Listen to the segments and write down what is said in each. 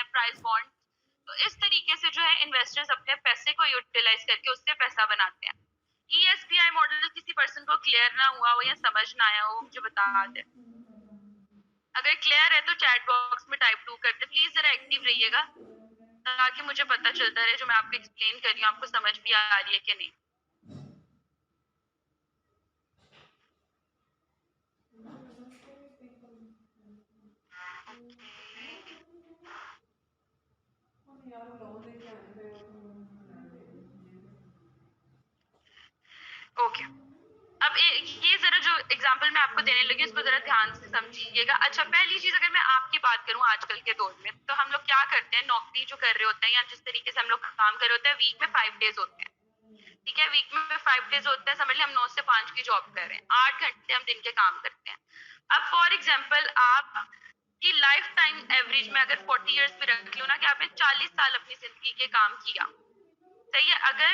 हैं, price bond. तो इस तरीके से जो है इन्वेस्टर्स अपने पैसे को यूटिलाइज करके उससे पैसा बनाते हैं। ESPI मॉडल किसी पर्सन को क्लियर ना हुआ हो या समझ ना आया हो, मुझे बता दे। अगर क्लियर है तो चैट बॉक्स में टाइप 2 करते, प्लीज जरा एक्टिव रहिएगा ताकि मुझे पता चलता रहे जो मैं आपको एक्सप्लेन कर रही हूँ आपको समझ भी आ रही है कि नहीं। ओके, अब ये जरा जो एग्जांपल मैं आपको देने लगी इसको जरा ध्यान से समझिएगा। अच्छा, पहली चीज अगर मैं आपकी बात करूं आजकल के दौर में, तो हम लोग क्या करते हैं, नौकरी जो कर रहे होते हैं या जिस तरीके से हम लोग काम कर रहे होते हैं, वीक में 5 डेज होते हैं। ठीक है, वीक में 5 डेज होते हैं, समझ लिया हम 9 से 5 की जॉब कर रहे हैं, 8 घंटे हम दिन के काम करते हैं। अब फॉर एग्जाम्पल आप की लाइफ टाइम एवरेज में अगर 40 ईयर्स भी रख लो ना, कि आपने 40 साल अपनी जिंदगी के काम किया, सही है। अगर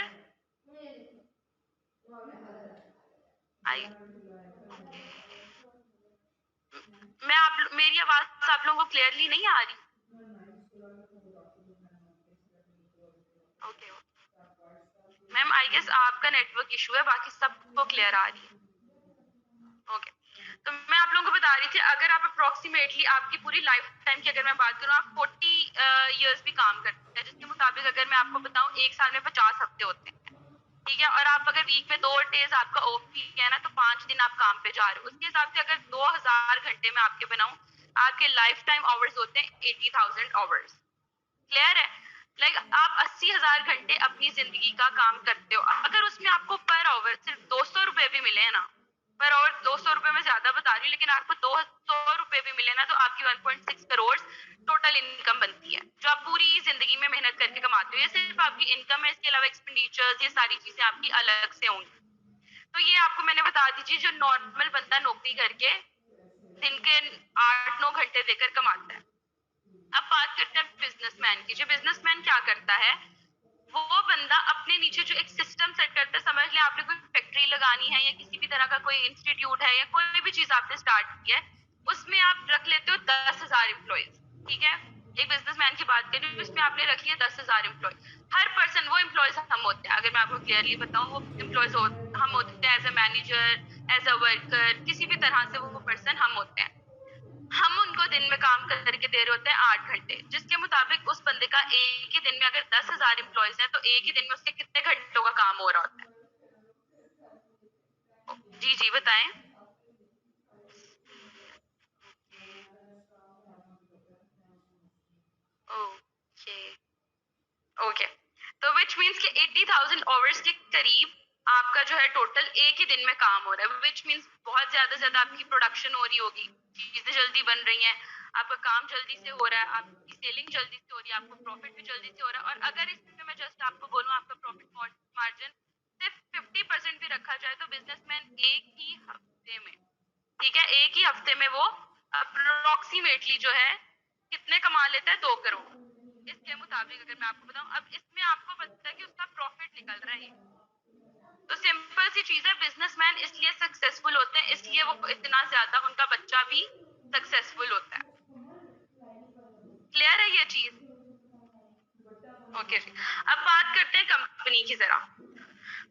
आई मैं आप मेरी आवाज आप लोगों को क्लियरली नहीं आ रही? ओके मैम, आई गेस आपका नेटवर्क इशू है, बाकी सबको क्लियर आ रही है। ओके, तो मैं आप लोगों को बता रही थी, अगर आप अप्रोक्सीमेटली आपकी पूरी लाइफ टाइम की अगर मैं बात करूँ, आप 40 ईयर्स भी काम करते हैं, जिसके मुताबिक अगर मैं आपको बताऊं 1 साल में 50 हफ्ते होते हैं। ठीक है, और आप अगर वीक में 2 डेज आपका ऑफ भी है ना, तो 5 दिन आप काम पे जा रहे हो, उसके हिसाब से अगर 2000 घंटे में आपके बनाऊं, आपके लाइफ टाइम आवर्स होते हैं 80,000 आवर्स। क्लियर है? आप 80,000 घंटे अपनी जिंदगी का काम करते हो, अगर उसमें आपको पर आवर सिर्फ 200 रुपए भी मिले ना, पर आवर 200 रुपए में ज्यादा बता रही हूँ, लेकिन आपको 200 रुपए भी मिले ना, तो आपकी 1.6 करोड़ टोटल इनकम बनती है, जो आप पूरी जिंदगी में मेहनत करके कमाते हो। ये सिर्फ आपकी इनकम है, इसके अलावा एक्सपेंडिचर्स, ये सारी चीजें आपकी अलग से होंगी। तो ये आपको मैंने बता दीजिए, जो नॉर्मल बंदा नौकरी करके दिन के 8-9 घंटे देकर कमाता है। अब बात करते हैं बिजनेसमैन की। जो बिजनेसमैन क्या करता है, वो बंदा अपने नीचे जो एक सिस्टम सेट करता है, समझ लिया आपने कोई फैक्ट्री लगानी है या किसी भी तरह का कोई इंस्टीट्यूट है या कोई भी चीज आपने स्टार्ट की है, उसमें आप रख लेते हो 10,000 एम्प्लॉयज। ठीक है, एक बिजनेसमैन की बात करें, उसमें आपने रख लिया 10,000 एम्प्लॉय। हर पर्सन, वो एम्प्लॉयज हम होते हैं, अगर मैं आपको क्लियरली बताऊं, वो एम्प्लॉयज हम होते हैं as a manager, as a worker, किसी भी तरह से वो पर्सन हम होते हैं। हम उनको दिन में काम करके दे रहे होते हैं 8 घंटे, जिसके मुताबिक उस बंदे का एक ही दिन में अगर 10,000 एम्प्लॉयज हैं, तो एक ही दिन में उसके कितने घंटों का काम हो रहा होता है? जी जी बताएं। ओके ओके, तो विच मीन्स कि 80,000 आवर्स के करीब आपका जो है टोटल एक ही दिन में काम हो रहा है, विच मीन्स बहुत ज्यादा से ज्यादा आपकी प्रोडक्शन हो रही होगी, चीजें जल्दी बन रही हैं, आपका काम जल्दी से हो रहा है, आपकी सेलिंग जल्दी से हो रही है, आपको प्रॉफिट भी जल्दी से हो रहा है। और अगर इसमें मैं जस्ट आपको बोलूं, आपका प्रॉफिट मार्जिन सिर्फ 50% भी रखा जाए, तो बिजनेसमैन एक ही हफ्ते में, ठीक है, एक ही हफ्ते में वो अप्रोक्सीमेटली जो है कितने कमा लेता है, 2 करोड़। इसके मुताबिक अगर मैं आपको बताऊं, अब इसमें आपको पता है कि उसका प्रॉफिट निकल रहा है। तो सिंपल सी चीज है, बिजनेसमैन इसलिए सक्सेसफुल होते हैं, इसलिए वो इतना ज्यादा उनका बच्चा भी सक्सेसफुल होता है। क्लियर है ये चीज? ओके जी, अब बात करते हैं कंपनी की जरा।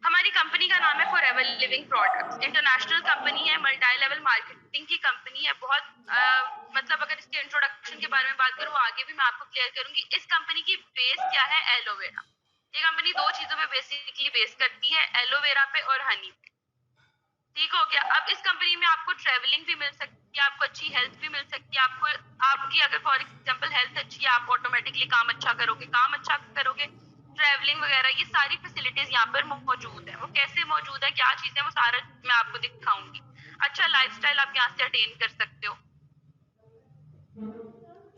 हमारी कंपनी का नाम है forever living products, international company है, मल्टी लेवल मार्केटिंग की कंपनी है। बहुत मतलब अगर इसके इंट्रोडक्शन के बारे में बात करूँ, आगे भी मैं आपको क्लियर करूंगी। इस कंपनी की बेस क्या है? एलोवेरा। ये कंपनी दो चीजों पे बेसिकली बेस करती है, एलोवेरा पे और हनी पे। ठीक हो गया। अब इस कंपनी में आपको ट्रेवलिंग भी मिल सकती है, आपको अच्छी हेल्थ भी मिल सकती है। आपको आपकी अगर फॉर एग्जांपल हेल्थ अच्छी है, आप ऑटोमेटिकली काम अच्छा करोगे, काम अच्छा करोगे, ट्रेवलिंग वगैरह, ये सारी फैसिलिटीज यहाँ पर मौजूद है। वो कैसे मौजूद है, क्या चीजें, वो सारा मैं आपको दिखाऊंगी। अच्छा लाइफस्टाइल आप यहाँ से अटेन कर सकते हो।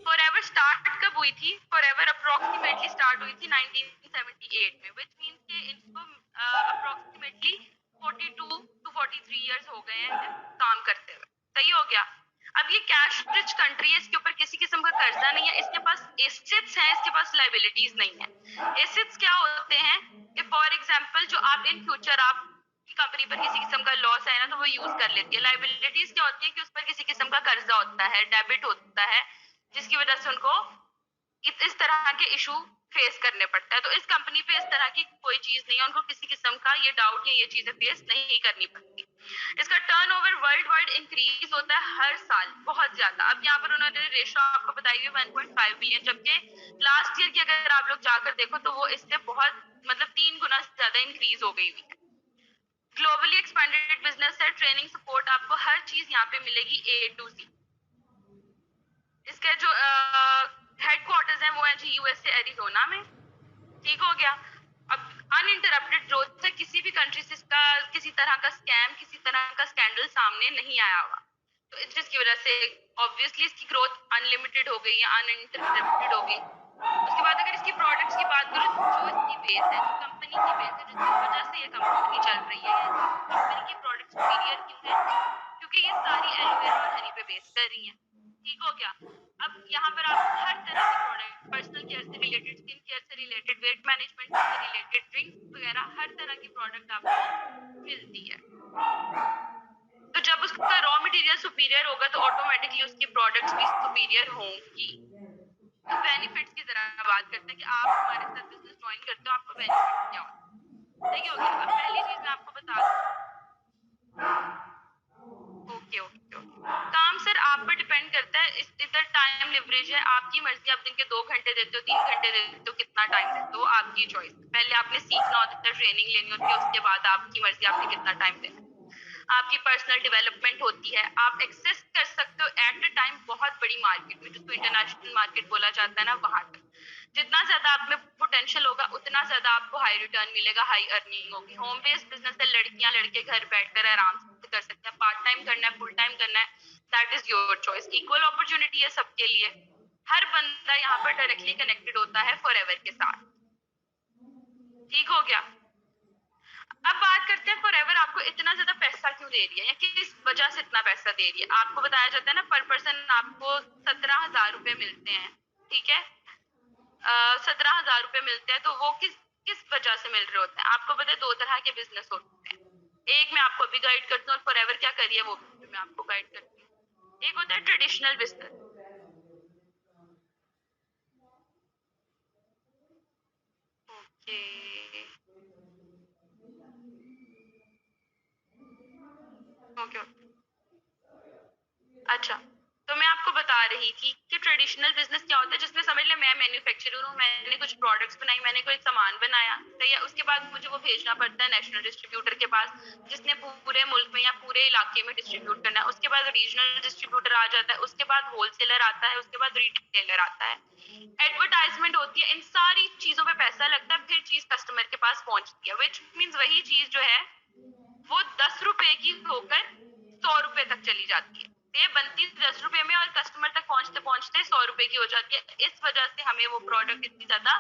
फॉरएवर स्टार्ट कब हुई थी? फॉरएवर अप्रोक्सीमेटली स्टार्ट हुई थी 1978 में, विच मीन्स के इसको अप्रोक्सीमेटली 42 टू 43 इयर्स हो गए हैं काम करते हुए। सही हो गया। अब ये कैश रिच कंट्री है, इसके ऊपर किसी किस्म का कर्जा नहीं है, इसके पास एसेट्स हैं, इसके पास लाइबिलिटीज नहीं है। एसेट्स क्या होते हैं कि फॉर एग्जांपल जो आप इन फ्यूचर आप कंपनी पर किसी किस्म का लॉस है ना, तो वो यूज कर लेती है। लाइबिलिटीज क्या होती है कि उस पर किसी किस्म का कर्जा होता है, डेबिट होता है, जिसकी वजह से उनको इस तरह के इशू फेस करने पड़ता है। तो इस कंपनी पे इस तरह की कोई चीज नहीं है, उनको किसी किस्म का ये डाउट या ये चीजें फेस नहीं करनी पड़ती। इसका टर्नओवर वर्ल्ड वाइड इंक्रीज होता है हर साल बहुत ज्यादा। अब यहाँ पर उन्होंने रेशो आपको बताई हुई 1.5 बिलियन, जबकि लास्ट ईयर की अगर आप लोग जाकर देखो तो वो इससे बहुत मतलब 3 गुना ज्यादा इंक्रीज हो गई हुई है। ग्लोबली एक्सपेंडेड बिजनेस है, ट्रेनिंग सपोर्ट आपको हर चीज यहाँ पे मिलेगी A to Z। इसके जो हेडक्वार्टर्स हैं वो है जी USA एरिजोना में। ठीक हो गया। अब अनइंटरप्टेड ग्रोथ है, किसी भी कंट्री से इसका किसी तरह का स्कैम, किसी तरह का स्कैंडल सामने नहीं आया हुआ, तो जिसकी वजह से ऑब्वियसली इसकी ग्रोथ अनलिमिटेड हो गई या अनइंटरप्टेड हो गई। उसके बाद अगर इसकी प्रोडक्ट्स की बात करें तो जो इसकी बेस है, जो कंपनी की बेस है, जिसकी वजह से ये कंपनी चल रही है, कंपनी की प्रोडक्ट सुपीरियर क्यों है? क्योंकि ये सारी एलोवेरा और हनी पे बेस कर रही हैं। ठीक हो गया। अब यहाँ पर आपको हर तरह की प्रोडक्ट, पर्सनल केयर से रिलेटेड, स्किन केयर से रिलेटेड, वेट मैनेजमेंट से रिलेटेड, ड्रिंक्स वगैरह हर तरह की प्रोडक्ट आपको मिलती है। तो जब उसका रॉ मटेरियल सुपीरियर होगा तो ऑटोमेटिकली उसकी प्रोडक्ट्स भी सुपीरियर होंगी। तो बेनिफिट्स की तरह बात करते हैं कि आप हमारे साथ बिजनेस ज्वाइन करते हो, आपको बेनिफिट क्या होता है। सही हो गया। अब पहली चीज मैं आपको बता दूं, ओके ओके ओके, काम सर आप पर डिपेंड करता है। इधर टाइम लिवरेज है, आपकी मर्जी, आप दिन के 2 घंटे देते हो, 3 घंटे देते हो, कितना टाइम देते हो आपकी चॉइस। पहले आपने सीखना होता है, ट्रेनिंग लेनी होती है, उसके बाद आपकी मर्जी आपने कितना टाइम देना है। आपकी पर्सनल डेवलपमेंट होती है, आप एक्सेस कर सकते हो एट अ टाइम बहुत बड़ी मार्केट में, जिसको इंटरनेशनल मार्केट बोला जाता है ना, वहां तक। जितना ज्यादा आप में पोटेंशियल होगा उतना ज्यादा आपको हाई रिटर्न मिलेगा, हाई अर्निंग होगी। होम बेस्ड बिजनेस है, लड़कियां लड़के घर बैठकर आराम से कर सकते हैं। पार्ट टाइम करना है, फुल टाइम करना है, that is your choice. Equal opportunity है सबके लिए। हर बंदा यहाँ पर डायरेक्टली कनेक्टेड होता है फॉरएवर के साथ। ठीक हो गया। अब बात करते हैं फॉरएवर आपको इतना ज्यादा पैसा क्यों दे रही है या किस वजह से इतना पैसा दे रही है। आपको बताया जाता है ना, पर पर्सन आपको 17,000 रुपए मिलते हैं। ठीक है, 17,000 रुपए मिलते हैं। तो वो किस किस वजह से मिल रहे होते हैं? आपको पता है 2 तरह के बिजनेस होते हैं। एक मैं आपको अभी गाइड करती हूँ और फॉरएवर क्या करिए वो भी मैं आपको गाइड करती हूँ। एक होता है ट्रेडिशनल बिजनेस। Okay okay. अच्छा, तो मैं आपको बता रही थी कि ट्रेडिशनल बिजनेस क्या होता है, जिसमें समझ ले मैं मैन्युफैक्चरर हूँ, मैंने कुछ प्रोडक्ट्स बनाई, मैंने कोई सामान बनाया, सही है। उसके बाद मुझे वो भेजना पड़ता है नेशनल डिस्ट्रीब्यूटर के पास, जिसने पूरे मुल्क में या पूरे इलाके में डिस्ट्रीब्यूट करना है। उसके बाद रीजनल डिस्ट्रीब्यूटर आ जाता है, उसके बाद होलसेलर आता है, उसके बाद रिटेलर आता है, एडवर्टाइजमेंट होती है, इन सारी चीजों पे पैसा लगता है, फिर चीज कस्टमर के पास पहुंचती है। विच मीन्स वही चीज जो है वो 10 रुपए की होकर 100 रुपए तक चली जाती है। ये बनती 10 रुपए में और कस्टमर तक पहुंचते पहुंचते 100 रुपए की हो जाती है। इस वजह से हमें वो प्रोडक्ट इतनी ज्यादा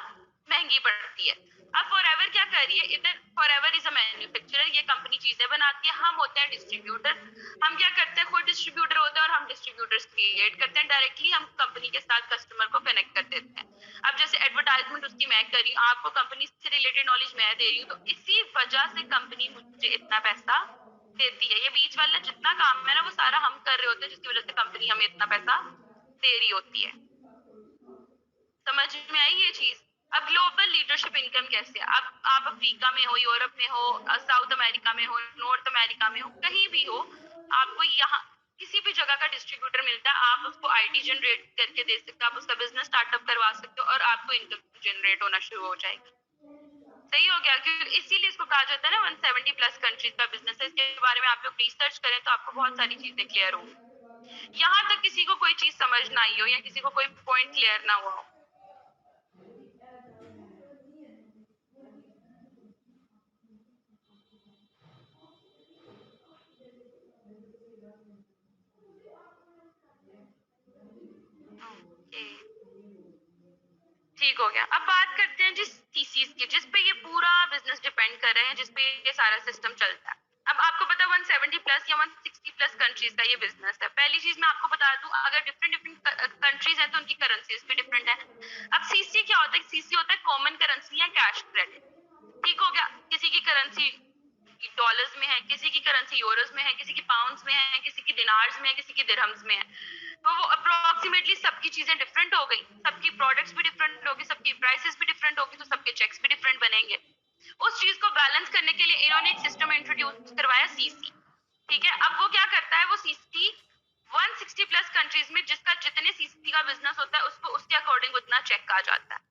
महंगी पड़ती है। अब फॉरएवर क्या कर रही है इधर? फॉरएवर इज अ मैन्युफैक्चरर, ये कंपनी चीजें बनाती है, हम होते हैं डिस्ट्रीब्यूटर। हम क्या करते हैं, खुद डिस्ट्रीब्यूटर होते हैं और हम डिस्ट्रीब्यूटर्स क्रिएट करते हैं, डायरेक्टली हम कंपनी के साथ कस्टमर को कनेक्ट कर देते हैं। अब जैसे एडवर्टाइजमेंट उसकी मैं कर रही हूँ, आपको कंपनी से रिलेटेड नॉलेज मैं दे रही हूँ, तो इसी वजह से कंपनी मुझे इतना पैसा देती है। ये बीच वाला जितना काम है ना वो सारा हम कर रहे होते हैं, जिसकी वजह से कंपनी हमें इतना पैसा दे रही होती है। समझ में आई ये चीज? अब ग्लोबल लीडरशिप इनकम कैसे? अब आप अफ्रीका में हो, यूरोप में हो, साउथ अमेरिका में हो, नॉर्थ अमेरिका में हो, कहीं भी हो, आपको यहाँ किसी भी जगह का डिस्ट्रीब्यूटर मिलता है, आप उसको आईडी जनरेट करके दे सकते हो, आप उसका बिजनेस स्टार्टअप करवा सकते हो और आपको इनकम जनरेट होना शुरू हो जाएगी। सही हो गया। क्योंकि इसीलिए इसको कहा जाता है ना 170 प्लस कंट्रीज का बिजनेस है। इसके बारे में आप लोग रिसर्च करें तो आपको बहुत सारी चीजें क्लियर होंगी। यहाँ तक किसी को कोई चीज समझ ना आई हो या किसी को कोई पॉइंट क्लियर ना हुआ हो? ओके, ठीक हो गया। अब बात करते हैं जिस थीसिस की, जिस पे ये पूरा बिजनेस डिपेंड कर रहे हैं, जिस पे ये सारा सिस्टम चलता है। अब आपको पता है 170 प्लस या 160 प्लस कंट्रीज का ये बिजनेस है। पहली चीज मैं आपको बता दूं, अगर डिफरेंट डिफरेंट कंट्रीज हैं तो उनकी करेंसीज भी डिफरेंट है। अब सीसी क्या होता है? सीसी होता है कॉमन करेंसी या कैश क्रेडिट। ठीक हो गया। किसी की करेंसी डॉलर्स में है, किसी की करेंसी यूरोस में है, किसी की पाउंड्स में है, किसी की दिनार्स में है, किसी की दिरहम्स में है। तो वो अप्रोक्सीमेटली सबकी चीजें डिफरेंट हो गई, सबकी प्रोडक्ट्स भी डिफरेंट होगी, सबकी प्राइसेस भी डिफरेंट होगी, तो सबके चेक्स भी डिफरेंट बनेंगे। उस चीज को बैलेंस करने के लिए इन्होंने एक सिस्टम इंट्रोड्यूस करवाया, सीसी। ठीक है, अब वो क्या करता है, वो सीसी 160 प्लस कंट्रीज में जिसका जितने सीसी का बिजनेस होता है उसको उसके अकॉर्डिंग उतना चेक आ जाता है।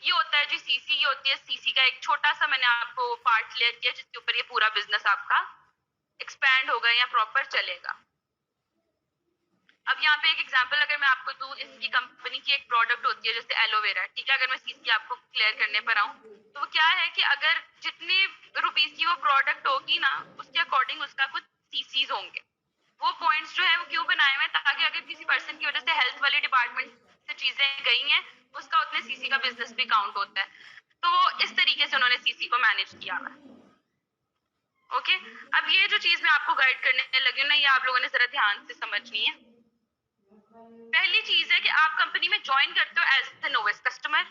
ये होता है जी सीसी। ये होती है सीसी का एक छोटा सा, मैंने आपको पार्ट क्लियर किया जिसके ऊपर ये पूरा बिजनेस आपका एक्सपैंड होगा या प्रॉपर चलेगा। अब यहाँ पे एक एग्जांपल अगर मैं आपको दूं, इसकी कंपनी की एक प्रोडक्ट होती है जैसे एलोवेरा, ठीक है, अगर मैं सीसी आपको क्लियर करने पर आऊं, तो वो क्या है कि अगर जितने रुपीस की वो प्रोडक्ट होगी ना, उसके अकॉर्डिंग उसका कुछ सीसीज होंगे। वो पॉइंट्स जो है वो क्यों बनाए हुए, ताकि अगर किसी पर्सन की वजह से हेल्थ वाले डिपार्टमेंट से चीजें गई हैं, उसका उतने सीसी का बिजनेस भी काउंट होता है। तो वो इस तरीके से उन्होंने सीसी को मैनेज किया हुआ है। ओके, अब ये जो चीज मैं आपको गाइड करने लगी हूँ ना, ये आप लोगों ने जरा ध्यान से समझनी है। पहली चीज है कि आप कंपनी में ज्वाइन करते हो एज ए नोवेस कस्टमर।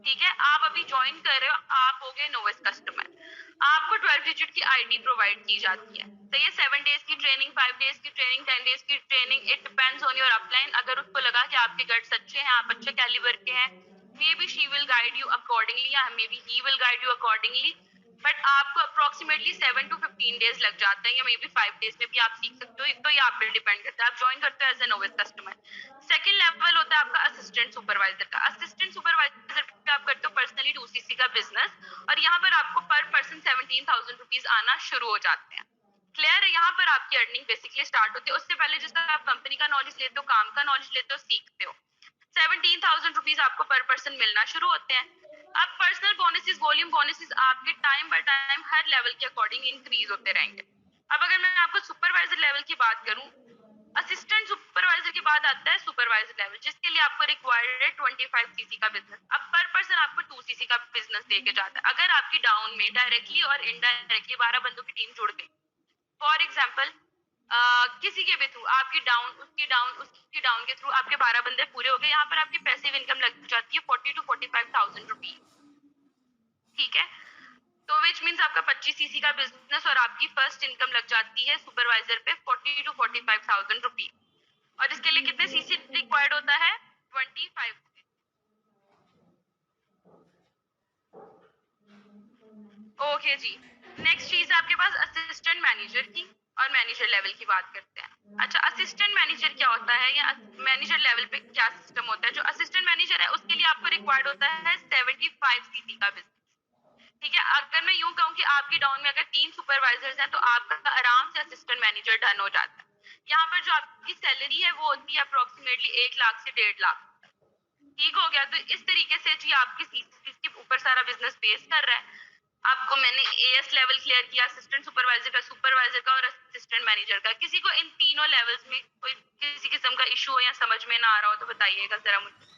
ठीक है, आप अभी ज्वाइन कर रहे हो, आप हो गए नोवेस कस्टमर। आपको 12 डिजिट की आईडी प्रोवाइड की जाती है। तो ये 7 डेज की ट्रेनिंग, 5 डेज की ट्रेनिंग, 10 डेज की training, it depends on your upline. अगर उसको लगा कि आपके गट्स अच्छे हैं, आप अच्छे कैलिबर के हैं, maybe she will guide you accordingly या maybe he will guide you accordingly. But आपको अप्रोक्सीमेटली 7 to 15 डेज लग जाते हैं, या मे बी 5 डेज में भी आप सीख सकते हो। तो ये आप पे डिपेंड करता है। आप ज्वाइन करते हो as a novice customer. Second level होता है आपका असिस्टेंट सुपरवाइजर का। असिस्टेंट सुपरवाइजर पे आप करते हो पर्सनली 2cc का बिजनेस, और यहाँ पर आपको पर पर्सन 17,000 रुपीज आना शुरू हो जाते हैं। क्लियर है, यहाँ पर आपकी अर्निंग बेसिकली स्टार्ट होती है। उससे पहले जैसे आप कंपनी का नॉलेज लेते हो, काम का नॉलेज लेते हो, सीखते हो, 17,000 रुपीज आपको पर पर्सन मिलना शुरू होते हैं। अब पर्सनल बोनसेस, वॉल्यूम बोनसेस आपके time by time her level के अकॉर्डिंग इंक्रीज होते रहेंगे। अब अगर मैं आपको सुपरवाइजर लेवल की बात करूं, असिस्टेंट सुपरवाइजर के बाद आता है सुपरवाइजर लेवल, जिसके लिए आपको रिक्वायर्ड है 25cc का बिजनेस। अब पर पर्सन आपको 2cc का बिजनेस देके जाता है। अगर आपकी डाउन में डायरेक्टली और इनडायरेक्टली 12 बंदों की टीम जुड़ गई, फॉर एग्जाम्पल किसी के भी थ्रू आपकी डाउन, उसकी डाउन के थ्रू आपके 12 बंदे पूरे हो गए, यहाँ पर आपकी पैसिव इनकम लग जाती है 40 to 45,000 रुपीज। ठीक है, तो विच मीन्स आपका 25cc का बिजनेस और आपकी फर्स्ट इनकम लग जाती है सुपरवाइजर पे 40 to 45,000 रुपीज। और इसके लिए कितने सीसी रिक्वायर्ड होता है? 25। ओके जी, नेक्स्ट चीज है आपके पास असिस्टेंट मैनेजर की, और मैनेजर लेवल की बात करते हैं। अच्छा, असिस्टेंट मैनेजर क्या होता है, या मैनेजर लेवल पे क्या सिस्टम होता है? जो असिस्टेंट मैनेजर है उसके लिए आपको रिक्वायर्ड होता है 75cc का बिजनेस। ठीक है, अगर मैं यूं कहूँ कि आपकी डाउन में अगर 3 सुपरवाइजर्स हैं, तो आपका आराम से असिस्टेंट मैनेजर डन हो जाता है। यहाँ पर जो आपकी सैलरी है वो होती है अप्रोक्सीमेटली 1 लाख से 1.5 लाख। ठीक हो गया, तो इस तरीके से जी आपकी सीसी के ऊपर सारा बिजनेस बेस कर रहा है। आपको मैंने एएस लेवल क्लियर किया, असिस्टेंट सुपरवाइजर का, सुपरवाइजर का और असिस्टेंट मैनेजर का। किसी को इन तीनों लेवल्स में कोई किसी किस्म का इशू हो या समझ में ना आ रहा हो तो बताइएगा जरा मुझे।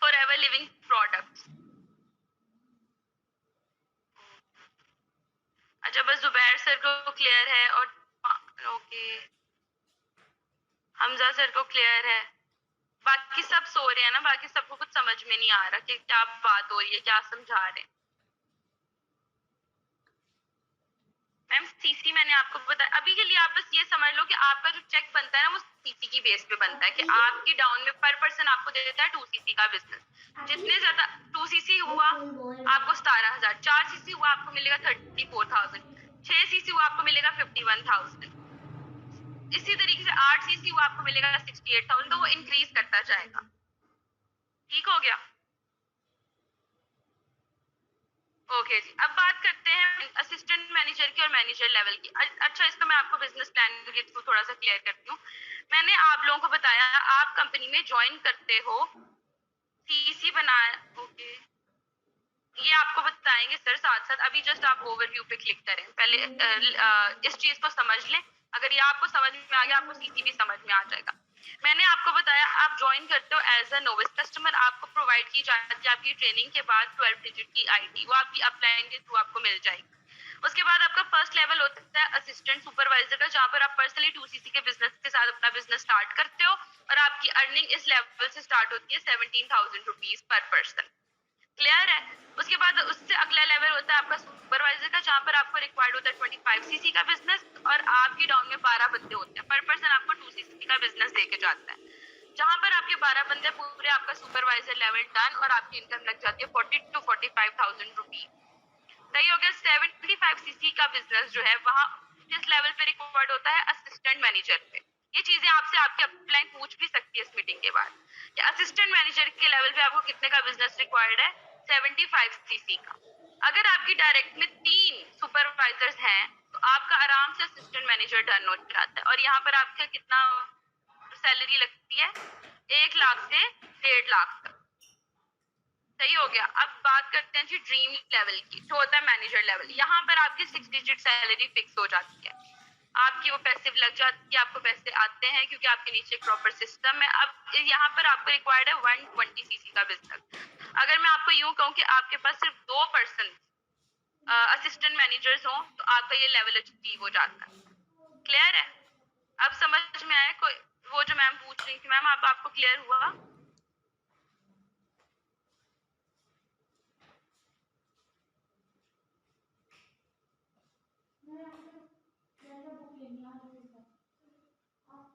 Forever living products. अच्छा, बस जुबैर सर को क्लियर है, और ओके हमजा सर को क्लियर है, बाकी सब सो रहे हैं ना, बाकी सबको कुछ समझ में नहीं आ रहा कि क्या बात हो रही है, क्या समझा रहे हैं। मैम सीसी मैंने आपको बताया, अभी के लिए आप बस ये समझ लो कि आपका जो चेक बनता है ना वो सीसी की बेस पे बनता है, कि आपकी डाउन में पर पर्सन आपको दे देता है 2cc का बिजनेस। जितने ज्यादा 2cc हुआ आपको 17,000, 4cc हुआ आपको मिलेगा 34,000, 6cc हुआ आपको मिलेगा 51,000, इसी तरीके से 8cc हुआ आपको मिलेगा 68,000। तो वो इंक्रीज करता जाएगा। ठीक हो गया? ओके जी, अब बात करते हैं असिस्टेंट मैनेजर की और मैनेजर लेवल की। अच्छा, इसको मैं आपको बिजनेस प्लान के थ्रू थोड़ा सा क्लियर करती हूँ। मैंने आप लोगों को बताया आप कंपनी में ज्वाइन करते हो, सीसी बनाया, ओके, ये आपको बताएंगे सर साथ साथ। अभी जस्ट आप ओवरव्यू पे क्लिक करें, पहले इस चीज को समझ लें। अगर ये आपको समझ में आ गया, आपको सीसी भी समझ में आ जाएगा। मैंने आपको बताया आप ज्वाइन करते हो एज अ नोविस कस्टमर, आपको प्रोवाइड की जाती है आपकी ट्रेनिंग के बाद 12 डिजिट की आईडी, वो आपकी अपलाइन के थ्रू आपको मिल जाएगी। उसके बाद आपका फर्स्ट लेवल होता है असिस्टेंट सुपरवाइजर का, जहाँ पर आप पर्सनली 2cc के बिजनेस के साथ अपना बिजनेस स्टार्ट करते हो, और आपकी अर्निंग इस लेवल से स्टार्ट होती है 17,000 रुपीज पर पर्सन। क्लियर है? उसके बाद उससे अगला लेवल होता है आपका सुपरवाइजर का, जहाँ पर आपको रिक्वायर्ड होता है 25 सीसी का बिजनेस, और आपकी डाउन में 12 बंदे होते हैं। पर पर्सन आपको 2 सीसी का बिजनेस देके जाता है, जहाँ पर आपके 12 बंदे पूरे, आपका सुपरवाइजर लेवल डन, और आपकी इनकम लग जाती है 40 to 45,000 रुपीज। सही हो गया। 75 सीसी का बिजनेस जो है, वहाँ किस लेवल पे रिक्वायर्ड होता है? असिस्टेंट मैनेजर पे। ये चीजें आपसे आपकी अपलाइन पूछ भी सकती है इस मीटिंग के बाद कि असिस्टेंट मैनेजर के लेवल पे आपको कितने का बिजनेस रिक्वायर्ड है? 75 सीसी का। अगर आपकी डायरेक्ट में 3 सुपरवाइजर्स हैं तो आपका आराम से असिस्टेंट मैनेजर डन हो जाता है, और यहाँ पर आपका कितना सैलरी लगती है? 1 लाख से 1.5 लाख तक। सही हो गया। अब बात करते हैं जी ड्रीम लेवल की, जो होता है मैनेजर लेवल। यहाँ पर आपकी 6 डिजिट सैलरी फिक्स हो जाती है, आपकी वो पैसिव लग जाती है, आपको पैसे आते हैं क्योंकि आपके नीचे एक प्रॉपर सिस्टम है। अब यहाँ पर आपको रिक्वायर्ड है 120 सीसी का बिजनेस। अगर मैं आपको यूं कहूँ कि आपके पास सिर्फ 2 पर्सन असिस्टेंट मैनेजर्स हों तो आपका ये लेवल अचीव हो जाता है। क्लियर है? अब समझ में आया? कोई वो जो मैम पूछ रही थी, मैम अब आपको क्लियर हुआ?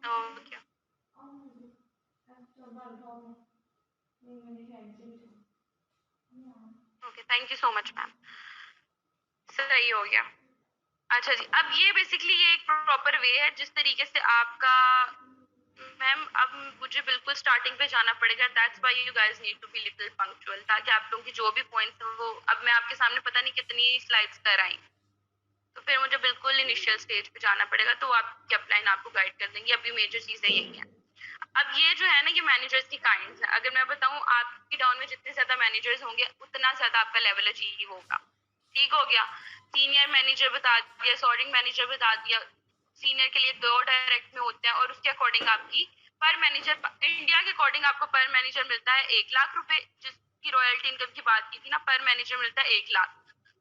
Okay okay, thank you so much ma'am. सही हो गया। अच्छा जी, अब ये बेसिकली ये एक प्रॉपर वे है जिस तरीके से आपका, मैम अब मुझे बिल्कुल स्टार्टिंग पे जाना पड़ेगा, that's why you guys need to be little punctual, ताकि आप लोगों की जो भी पॉइंट्स हैं वो, अब मैं आपके सामने पता नहीं कितनी स्लाइड्स कर आई, तो फिर मुझे बिल्कुल इनिशियल स्टेज पे जाना पड़ेगा, तो आपकी अपलाइन आपको गाइड कर देंगे। अभी मेजर चीजें यही हैं। अब ये जो है ना, ये मैनेजर्स की काइंड्स है। अगर मैं बताऊं, आपकी डाउन में जितने ज्यादा मैनेजर्स होंगे उतना ज्यादा आपका लेवल अचीव होगा। ठीक हो गया। सीनियर मैनेजर बता दिया, सॉर्टिंग मैनेजर बता दिया। सीनियर के लिए 2 डायरेक्ट में होते हैं, और उसके अकॉर्डिंग आपकी पर मैनेजर, इंडिया के अकॉर्डिंग आपको पर मैनेजर मिलता है 1 लाख रुपए, जिसकी रॉयल्टी इनकम की बात की थी ना, पर मैनेजर मिलता है 1 लाख,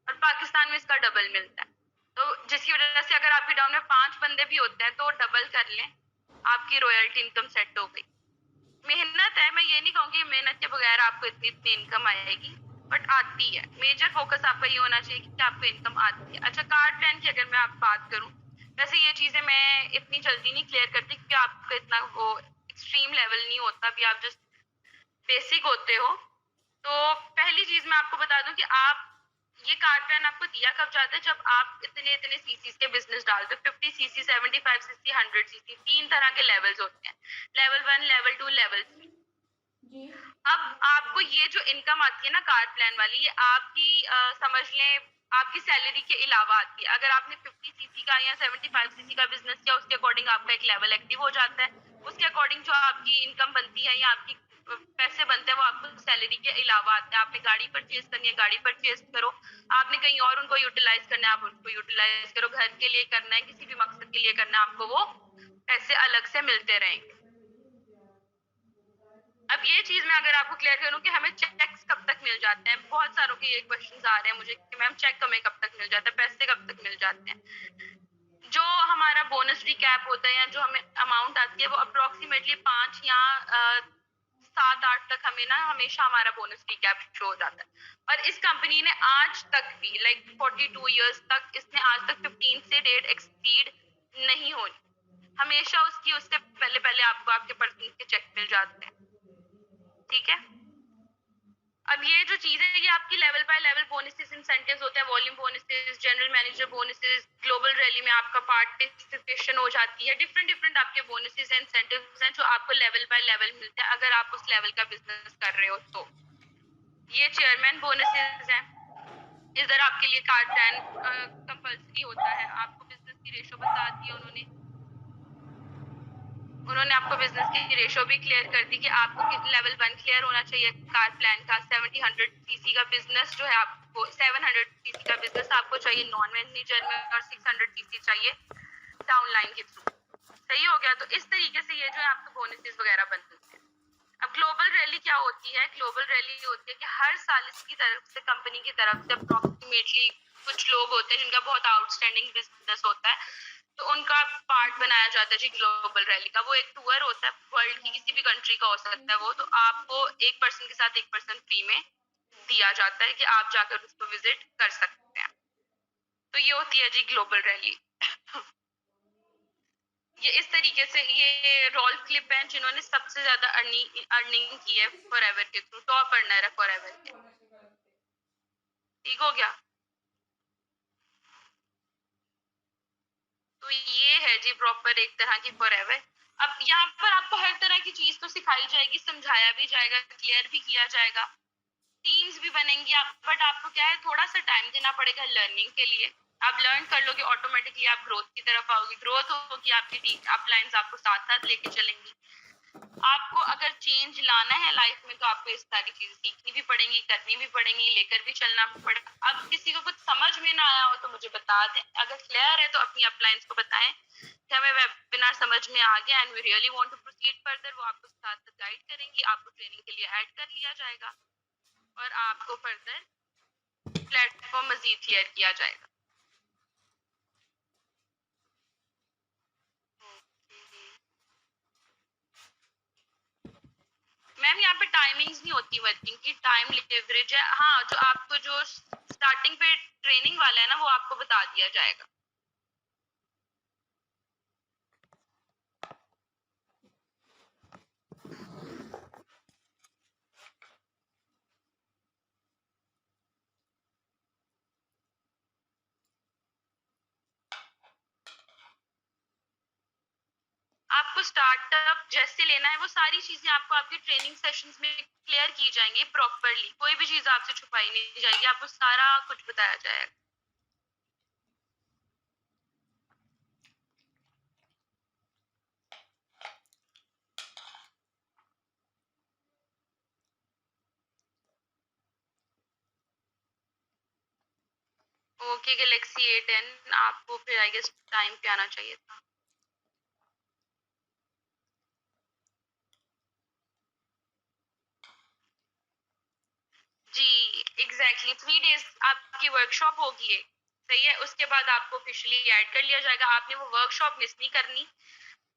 और पाकिस्तान में इसका डबल मिलता है। तो जिसकी वजह से अगर आपके डाउन में 5 बंदे भी होते हैं तो डबल कर लें, आपकी रॉयल्टी इनकम सेट हो गई। मेहनत है, मैं ये नहीं कहूंगी मेहनत के बगैर आपको इतनी इतनी इनकम आएगी, बट आती है। मेजर फोकस आपका ये होना चाहिए कि आपको इनकम आती है। अच्छा, कार्ड प्लान की अगर मैं आप बात करूं, वैसे ये चीजें मैं इतनी जल्दी नहीं क्लियर करती क्योंकि आपका इतना वो एक्सट्रीम लेवल नहीं होता, अभी आप जस्ट बेसिक होते हो। तो पहली चीज मैं आपको बता दूं कि आप, ये कार्ड प्लान आपको दिया कब जाता है? जब आप इतने इतने सीसी के बिजनेस डालते हो। 50 सीसी, 75 सीसी, 100 सीसी, 3 तरह के लेवल्स होते हैं, लेवल 1, लेवल 2, लेवल 3। अब आपको ये जो इनकम आती है ना कार्ड प्लान वाली, ये आपकी समझ लें आपकी सैलरी के अलावा आती है। अगर आपने 50 सीसी का या 75 सीसी का बिजनेस किया, उसके अकॉर्डिंग आपका एक लेवल एक्टिव हो जाता है। उसके अकॉर्डिंग जो आपकी इनकम बनती है या आपकी पैसे बनते हैं वो आपको सैलरी के अलावा आते हैं। आपने गाड़ी परचेज करनी है, गाड़ी परचेज करो। आपने कहीं और उनको यूटिलाइज करना है, आप उनको यूटिलाइज करो। घर के लिए करना है, किसी भी मकसद के लिए करना है, आपको वो पैसे अलग से मिलते रहेंगे। अब ये चीज मैं अगर आपको क्लियर करूं कि हमें चेक्स कब तक मिल जाते हैं, बहुत सारों के ये क्वेश्चंस आ रहे हैं मुझे कि मैम चेक हमें कब तक मिल जाता है, पैसे कब तक मिल जाते हैं। जो हमारा बोनस रिकैप होता है या जो हमें अमाउंट आती है वो अप्रोक्सीमेटली 5 या 7-8 तक हमें ना हमेशा हमारा बोनस रिकैप शो हो जाता है। और इस कंपनी ने आज तक भी, लाइक 42 ईयर्स तक, इसने आज तक 15 से डेट एक्सीड नहीं होनी। हमेशा उसकी उससे पहले पहले आपको आपके पर्सन के चेक मिल जाते हैं। ठीक है। अब ये जो चीजें हैं ये आपकी level by level bonuses, incentives होते हैं, volume bonuses, general manager bonuses, global rally में आपका पार्टिसिपेशन हो जाती है। डिफरेंट डिफरेंट आपके बोनसेस एंड इंसेंटिव्स हैं जो आपको लेवल बाय लेवल मिलते हैं अगर आप उस लेवल का बिजनेस कर रहे हो तो। ये चेयरमैन बोनसेस हैं। इधर आपके लिए कार्ड प्लान कंपल्सरी होता है। आपको बिजनेस की रेशो बता दी है उन्होंने। उन्होंने आपको बिजनेस की रेशो भी क्लियर कर दी कि आपको लेवल 1 क्लियर होना चाहिए कार प्लान का। 70-100 सीसी का बिजनेस जो है आपको, 700 सीसी का बिजनेस आपको चाहिए नॉन मैनेजर में, और 600 सीसी चाहिए डाउनलाइन के थ्रू। सही हो गया। तो इस तरीके से ये जो है आपको बोनसेस वगैरह बनते हैं। अब ग्लोबल रैली क्या होती है? ग्लोबल रैली होती है कि हर साल इसकी तरफ से, कंपनी की तरफ से अप्रोक्सीमेटली कुछ लोग होते हैं जिनका बहुत आउटस्टैंडिंग बिजनेस होता है, तो उनका पार्ट बनाया जाता है जी ग्लोबल रैली का। वो एक टूर होता है, वर्ल्ड की किसी भी कंट्री का हो सकता है वो। तो आपको एक पर्सन के साथ एक पर्सन फ्री में दिया जाता है कि आप जाकर उसको विजिट कर सकते हैं। तो ये होती है जी ग्लोबल रैली। ये इस तरीके से ये रॉल्फ क्लिप हैं जिन्होंने सबसे ज्यादा अर्निंग की है फॉरएवर के थ्रू, टॉप अर्नर है फॉरएवर के। ठीक हो गया। तो ये है जी प्रॉपर एक तरह की फॉरएवर। अब यहाँ पर आपको हर तरह की चीज तो सिखाई जाएगी, समझाया भी जाएगा, क्लियर भी किया जाएगा, टीम्स भी बनेंगी आप, बट आपको क्या है थोड़ा सा टाइम देना पड़ेगा लर्निंग के लिए। आप लर्न कर लोगे ऑटोमेटिकली आप ग्रोथ की तरफ आओगे, ग्रोथ होगी आपकी टीम अपलाइंस आपको साथ साथ लेके चलेंगी। आपको अगर चेंज लाना है लाइफ में तो आपको इस सारी चीजें सीखनी भी पड़ेंगी, करनी भी पड़ेंगी, लेकर भी चलना पड़ेगा। अब किसी को कुछ समझ में ना आया हो तो मुझे बता दें, अगर क्लियर है तो अपनी अपलाइंस को बताएं कि हमें वेबिनार समझ में आ गया and we really want to proceed further. वो आपको साथ साथ गाइड करेंगी, आपको ट्रेनिंग के लिए ऐड कर लिया जाएगा और आपको फर्दर प्लेटफॉर्म मजीद क्लियर किया जाएगा। मैम यहाँ पे टाइमिंग्स नहीं होती वर्किंग की, टाइम लिवरेज है। हाँ, जो आपको जो स्टार्टिंग पे ट्रेनिंग वाला है ना वो आपको बता दिया जाएगा। आपको स्टार्टअप जैसे लेना है वो सारी चीजें आपको आपके ट्रेनिंग सेशंस में क्लियर की जाएंगी प्रॉपरली, कोई भी चीज आपसे छुपाई नहीं जाएगी, आपको सारा कुछ बताया जाएगा। ओके गैलेक्सी A10 आपको फिर आई गेस टाइम पे आना चाहिए था। जी एग्जैक्टली 3 डेज आपकी वर्कशॉप होगी, सही है। उसके बाद आपको ऑफिशियली ऐड कर लिया जाएगा। आपने वो वर्कशॉप मिस नहीं करनी।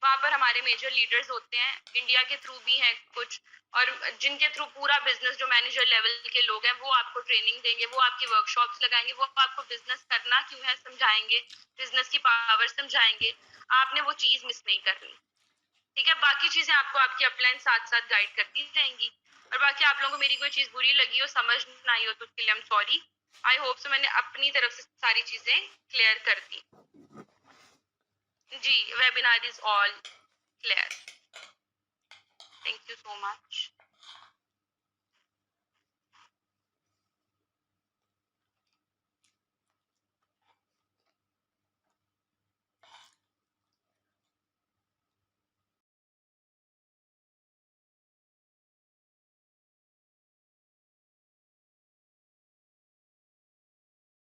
वहाँ पर हमारे मेजर लीडर्स होते हैं, इंडिया के थ्रू भी हैं कुछ, और जिनके थ्रू पूरा बिजनेस जो मैनेजर लेवल के लोग हैं वो आपको ट्रेनिंग देंगे, वो आपकी वर्कशॉप्स लगाएंगे, वो आपको बिजनेस करना क्यों है समझाएंगे, बिजनेस की पावर समझाएंगे। आपने वो चीज मिस नहीं करनी, ठीक है। बाकी चीजें आपको आपकी अपलाइन साथ साथ गाइड करती रहेंगी। और बाकी आप लोगों को मेरी कोई चीज बुरी लगी हो, समझ ना आई हो तो उसके लिए I am sorry. I hope so मैंने अपनी तरफ से सारी चीजें क्लियर कर दी। जी webinar is all clear. Thank you so much.